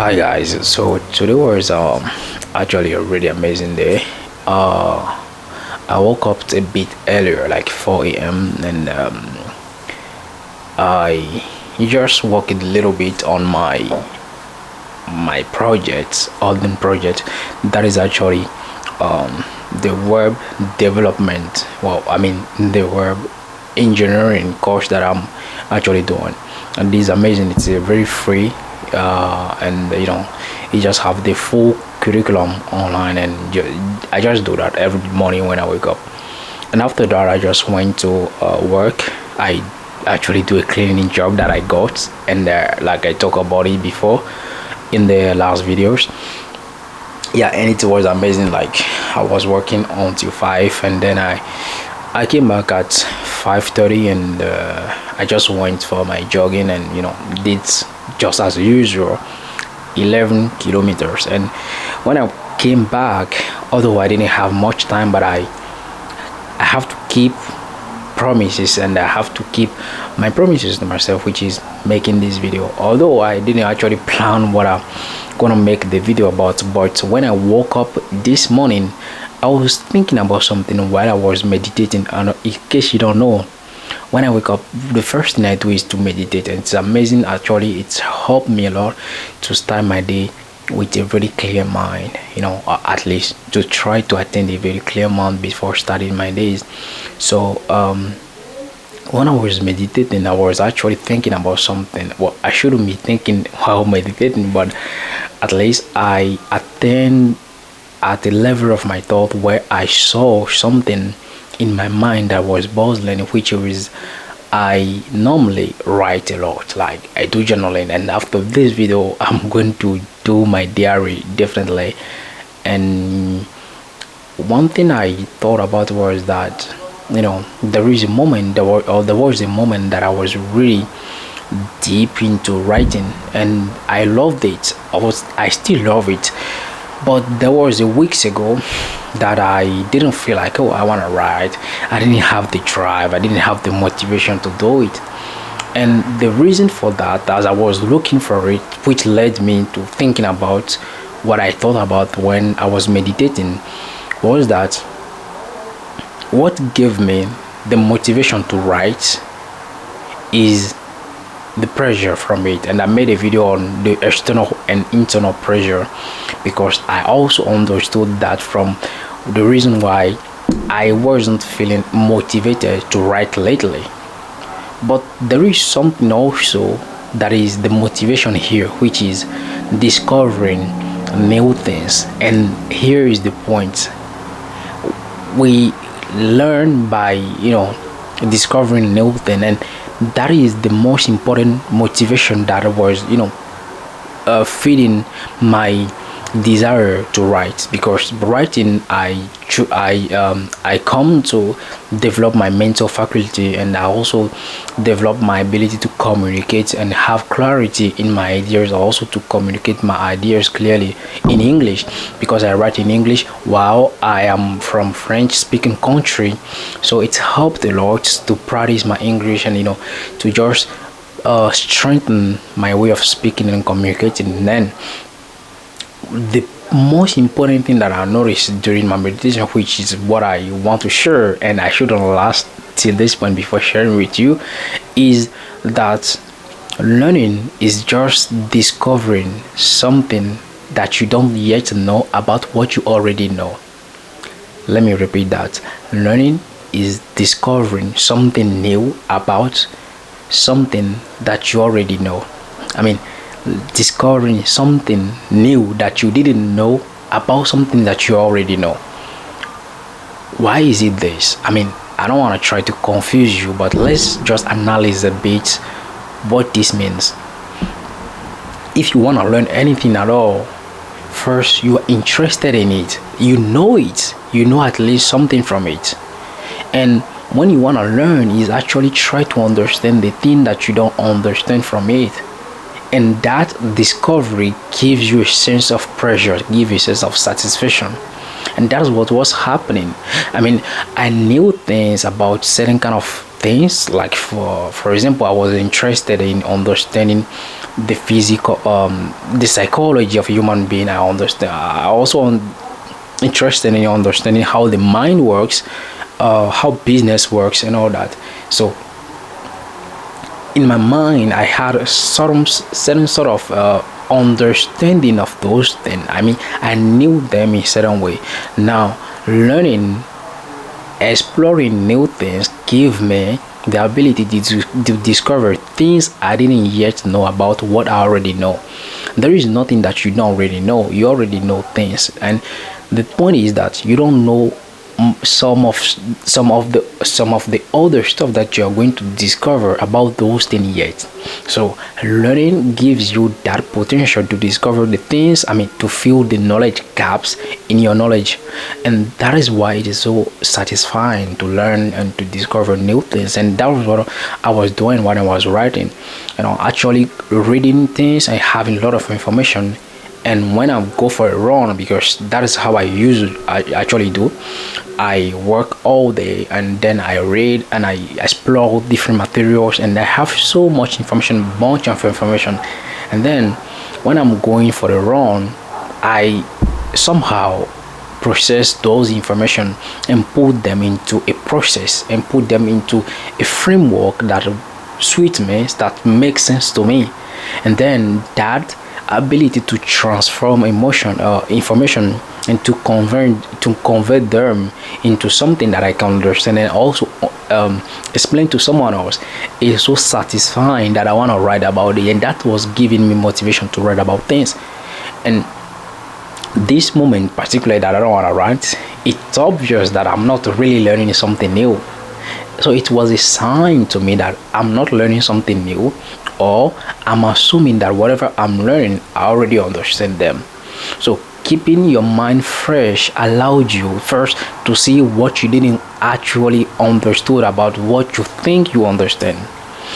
Hi guys, so today was actually a really amazing day. I woke up a bit earlier, like 4 a.m. and I just worked a little bit on my project, Alden project. That is actually the web development. Well, I mean the web engineering course that I'm actually doing, and this is amazing. It's a very free and you just have the full curriculum online, and I just do that every morning when I wake up. And after that I just went to work. I actually do a cleaning job that I got, and like I talked about it before in the last videos. Yeah, and it was amazing. Like, I was working until 5, and then I came back at 5:30, and I just went for my jogging, and did just as usual 11 kilometers. And when I came back, although I didn't have much time, but I have to keep promises, and I have to keep my promises to myself, which is making this video. Although I didn't actually plan what I'm gonna make the video about, but when I woke up this morning, I was thinking about something while I was meditating. And in case you don't know, when I wake up, the first thing I do is to meditate, and it's amazing. Actually, it's helped me a lot to start my day with a very clear mind, or at least to try to attain a very clear mind before starting my days. So when I was meditating, I was actually thinking about something. Well, I shouldn't be thinking while meditating, but at least I attained at the level of my thought where I saw something in my mind that was buzzing, which is I normally write a lot. Like, I do journaling, and after this video I'm going to do my diary differently. And one thing I thought about was that there is a moment, there was a moment that I was really deep into writing, and I loved it. I still love it, but there was a weeks ago that I didn't feel like, oh, I want to write. I didn't have the drive, I didn't have the motivation to do it. And the reason for that, as I was looking for it, which led me to thinking about what I thought about when I was meditating, was that what gave me the motivation to write is the pressure from it. And I made a video on the external and internal pressure, because I also understood that from the reason why I wasn't feeling motivated to write lately. But there is something also that is the motivation here, which is discovering new things. And here is the point: we learn by discovering new things, and that is the most important motivation that was feeding my desire to write. Because writing, I come to develop my mental faculty, and I also develop my ability to communicate and have clarity in my ideas, also to communicate my ideas clearly in English, because I write in English while I am from French speaking country. So it's helped a lot to practice my English, and to just strengthen my way of speaking and communicating. And then the most important thing that I noticed during my meditation, which is what I want to share, and I shouldn't last till this point before sharing with you, is that learning is just discovering something that you don't yet know about what you already know. Let me repeat that. Learning is discovering something new about something that you already know. I mean, discovering something new that you didn't know about something that you already know. Why is it this? I mean, I don't want to try to confuse you, but let's just analyze a bit what this means. If you want to learn anything at all, first you are interested in it, you know at least something from it. And when you want to learn, is actually try to understand the thing that you don't understand from it. And that discovery gives you a sense of pressure, gives you a sense of satisfaction. And that's what was happening. I mean, I knew things about certain kind of things. Like, for example, I was interested in understanding the physical, the psychology of human being. I understand. I also interested in understanding how the mind works, how business works, and all that. So in my mind, I had a certain sort of understanding of those things. I mean, I knew them in a certain way. Now, learning, exploring new things give me the ability to discover things I didn't yet know about what I already know. There is nothing that you don't already know. You already know things, and the point is that you don't know some of the other stuff that you are going to discover about those things yet. So learning gives you that potential to discover the things, I mean, to fill the knowledge gaps in your knowledge. And that is why it is so satisfying to learn and to discover new things. And that was what I was doing when I was writing, actually reading things and having a lot of information. And when I go for a run, because that is how I actually do, I work all day and then I read and I explore different materials, and I have so much information, bunch of information. And then when I'm going for a run, I somehow process those information and put them into a process and put them into a framework that suits me, that makes sense to me. And then that ability to transform information and to convert them into something that I can understand and also explain to someone else is so satisfying that I want to write about it. And that was giving me motivation to write about things. And this moment particularly that I don't want to write, it's obvious that I'm not really learning something new. So it was a sign to me that I'm not learning something new, or I'm assuming that whatever I'm learning, I already understand them. So keeping your mind fresh allowed you first to see what you didn't actually understood about what you think you understand.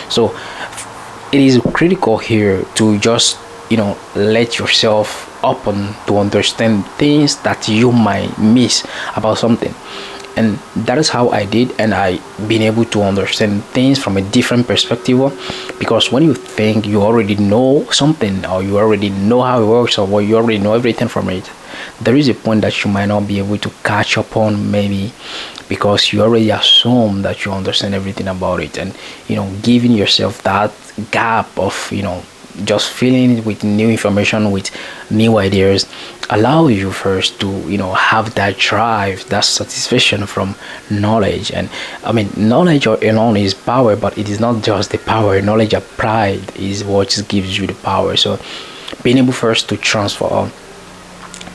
So it is critical here to just let yourself open to understand things that you might miss about something. And that is how I did, and I been able to understand things from a different perspective. Because when you think you already know something, or you already know how it works, or you already know everything from it, there is a point that you might not be able to catch up on, maybe because you already assume that you understand everything about it. And giving yourself that gap of just filling it with new information, with new ideas, allow you first to have that drive, that satisfaction from knowledge. And I mean, knowledge alone is power, but it is not just the power. Knowledge applied is what gives you the power. So being able first to transfer,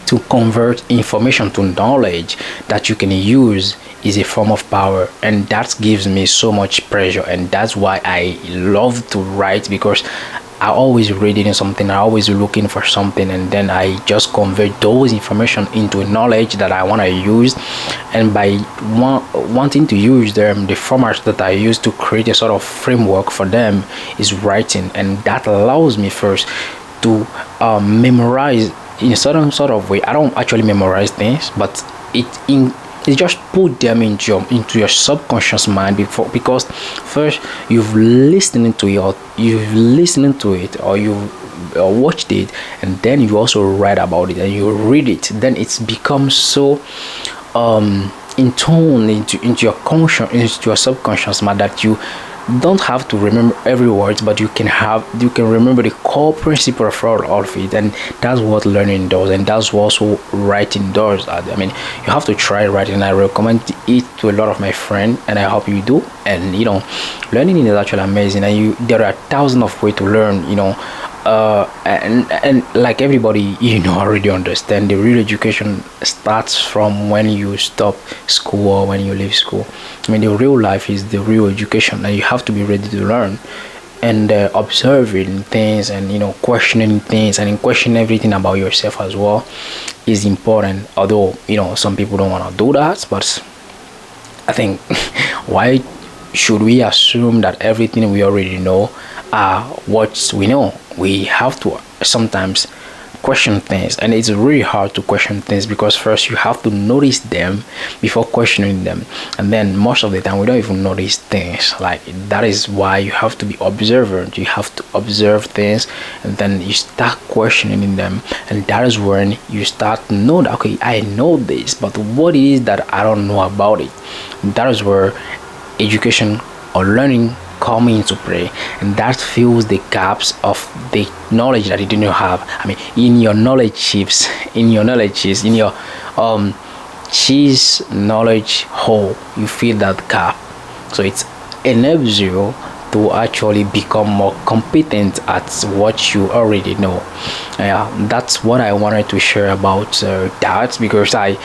to convert information to knowledge that you can use, is a form of power. And that gives me so much pleasure, and that's why I love to write, because I always reading something, I always looking for something, and then I just convert those information into knowledge that I want to use. And by wanting to use them, the format that I use to create a sort of framework for them is writing. And that allows me first to memorize in a certain sort of way. I don't actually memorize things, but it just put them into your subconscious mind because first you've listened to it, or you've watched it, and then you also write about it and you read it. Then it's become so in tone into your conscious, into your subconscious mind, that you don't have to remember every word, but you can remember the core principle of all of it. And that's what learning does, and that's what also writing does. I mean, you have to try writing. I recommend it to a lot of my friends, and I hope you do. And learning is actually amazing, and there are thousands of ways to learn. And like everybody already understand, the real education starts from when you stop school or when you leave school. I mean, the real life is the real education, and you have to be ready to learn. And observing things, and questioning things, and questioning everything about yourself as well is important. Although some people don't want to do that, but I think why should we assume that everything we already know are what we know? We have to sometimes question things, and it's really hard to question things because first you have to notice them before questioning them, and then most of the time we don't even notice things. Like, that is why you have to be observant. You have to observe things, and then you start questioning them, and that is when you start to know that, okay, I know this, but what it is that I don't know about it. That is where education or learning come into play, and that fills the gaps of the knowledge that you didn't have. I mean, in your knowledge chips, in your cheese knowledge hole, you fill that gap. So it enables you to actually become more competent at what you already know. Yeah, that's what I wanted to share about that, because I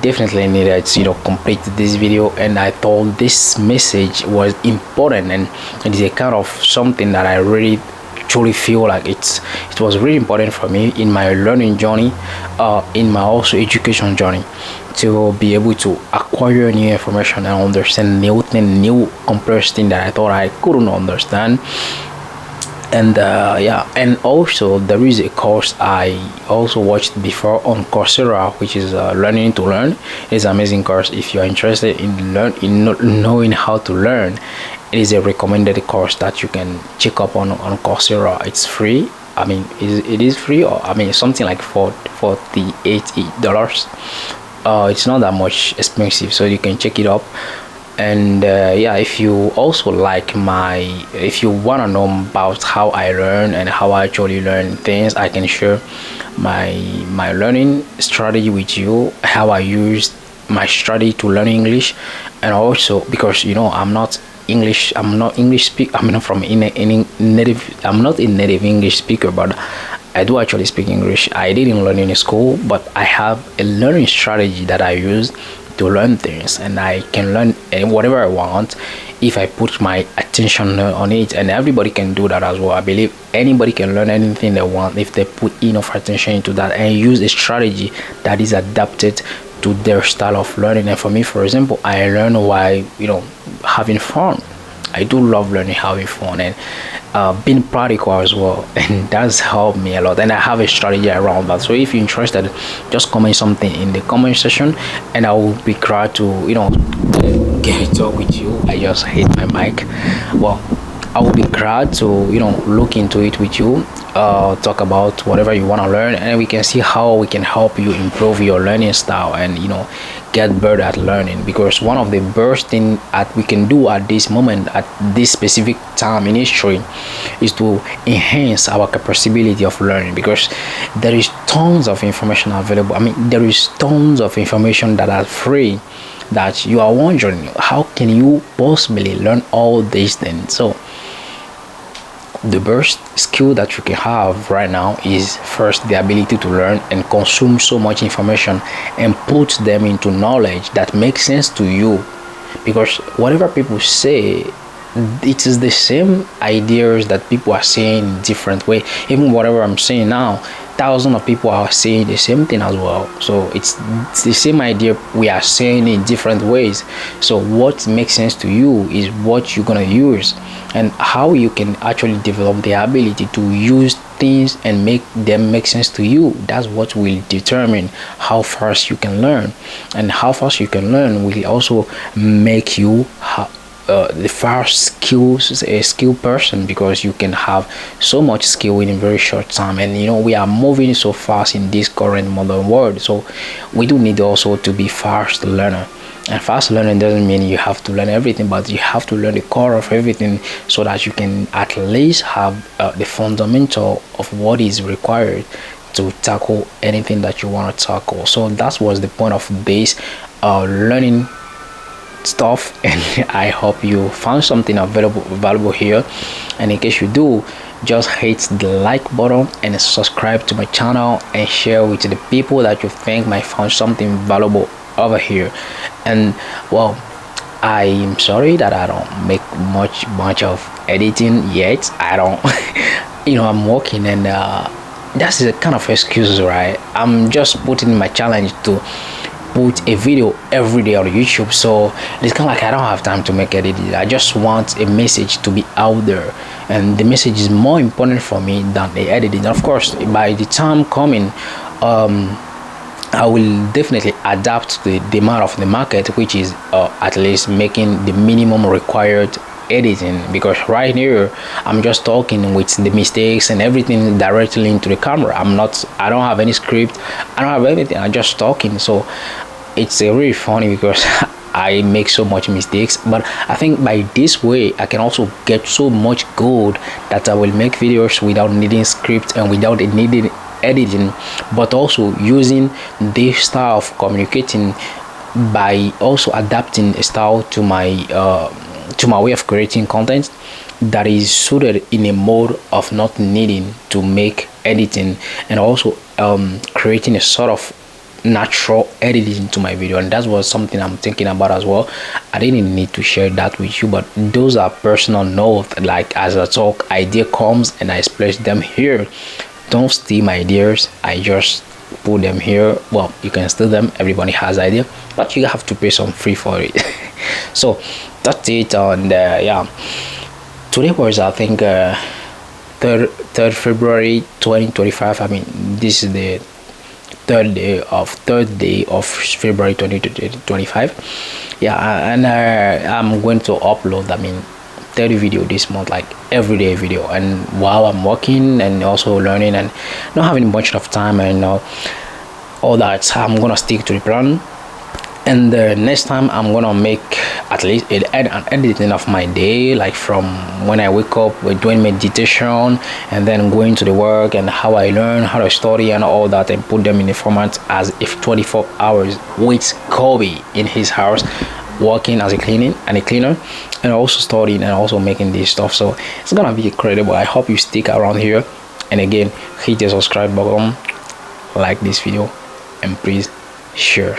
definitely needed to complete this video, and I thought this message was important, and it is a kind of something that I really truly feel like it was really important for me in my learning journey, in my also education journey, to be able to acquire new information and understand new complex thing that I thought I couldn't understand. And yeah, and also there is a course I also watched before on Coursera, which is learning to learn. It's an amazing course. If you're interested in knowing how to learn, it is a recommended course that you can check up on Coursera. It's free. I mean, it is free, or I mean something like $48. It's not that much expensive, so you can check it up. And yeah, if you also if you want to know about how I learn and how I actually learn things, I can share my learning strategy with you, how I used my strategy to learn English. And also, because I'm not English speaker, I'm not I'm not a native English speaker, but I do actually speak English. I didn't learn in school, but I have a learning strategy that I use to learn things, and I can learn whatever I want if I put my attention on it. And everybody can do that as well. I believe anybody can learn anything they want if they put enough attention into that and use a strategy that is adapted to their style of learning. And for me, for example, I learn while having fun. I do love learning, having fun, and being practical as well, and that's helped me a lot. And I have a strategy around that. So if you're interested, just comment something in the comment section, and I will be glad to get a talk with you. I just hit my mic. Well, I will be glad to look into it with you, talk about whatever you want to learn, and we can see how we can help you improve your learning style and get better at learning. Because one of the best thing that we can do at this moment, at this specific time in history, is to enhance our capability of learning, because there is tons of information available. I mean, there is tons of information that are free, that you are wondering how can you possibly learn all these things. So the best skill that you can have right now is first the ability to learn and consume so much information and put them into knowledge that makes sense to you. Because whatever people say, it is the same ideas that people are saying in different way. Even whatever I'm saying now, thousands of people are saying the same thing as well. So it's the same idea we are saying in different ways. So what makes sense to you is what you're gonna use, and how you can actually develop the ability to use things and make them make sense to you. That's what will determine how fast you can learn, and how fast you can learn will also make you the first a skill person, because you can have so much skill in a very short time. And we are moving so fast in this current modern world, so we do need also to be fast learner. And fast learning doesn't mean you have to learn everything, but you have to learn the core of everything, so that you can at least have the fundamental of what is required to tackle anything that you want to tackle. So that was the point of this learning stuff, and I hope you found something valuable here. And in case you do, just hit the like button and subscribe to my channel, and share with the people that you think might find something valuable over here. And well, I'm sorry that I don't make much of editing yet. I don't I'm working, and that's the kind of excuses, right? I'm just putting my challenge to put a video every day on YouTube, so it's kind of like I don't have time to make edit. I just want a message to be out there, and the message is more important for me than the editing. Of course, by the time coming, I will definitely adapt to the demand of the market, which is at least making the minimum required editing, because right here I'm just talking with the mistakes and everything directly into the camera. I don't have any script, I don't have anything, I'm just talking. So it's really funny because I make so much mistakes, but I think by this way I can also get so much gold that I will make videos without needing script and without needing editing, but also using this style of communicating by also adapting a style to my way of creating content that is suited in a mode of not needing to make editing, and also creating a sort of natural editing to my video. And that was something I'm thinking about as well. I didn't need to share that with you, but those are personal notes. Like as I talk, idea comes and I splash them here. Don't steal my ideas, I just put them here. Well, you can steal them, everybody has idea, but you have to pay some free for it. So that's it. And yeah, today was, I think, 3rd February 2025. I mean, this is the third day of February 2025. Yeah, and I'm going to upload, I mean, 30 video this month, like everyday video. And while I'm working and also learning and not having much of time and all that, I'm gonna stick to the plan. And next time I'm gonna make at least an editing of my day, like from when I wake up, with doing meditation and then going to the work, and how I learn, how to study and all that, and put them in the format as if 24 hours with Kobe in his house, working as a cleaner, and also studying and also making this stuff. So it's gonna be incredible. I hope you stick around here, and again, hit the subscribe button, like this video, and please share.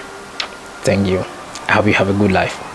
Thank you. I hope you have a good life.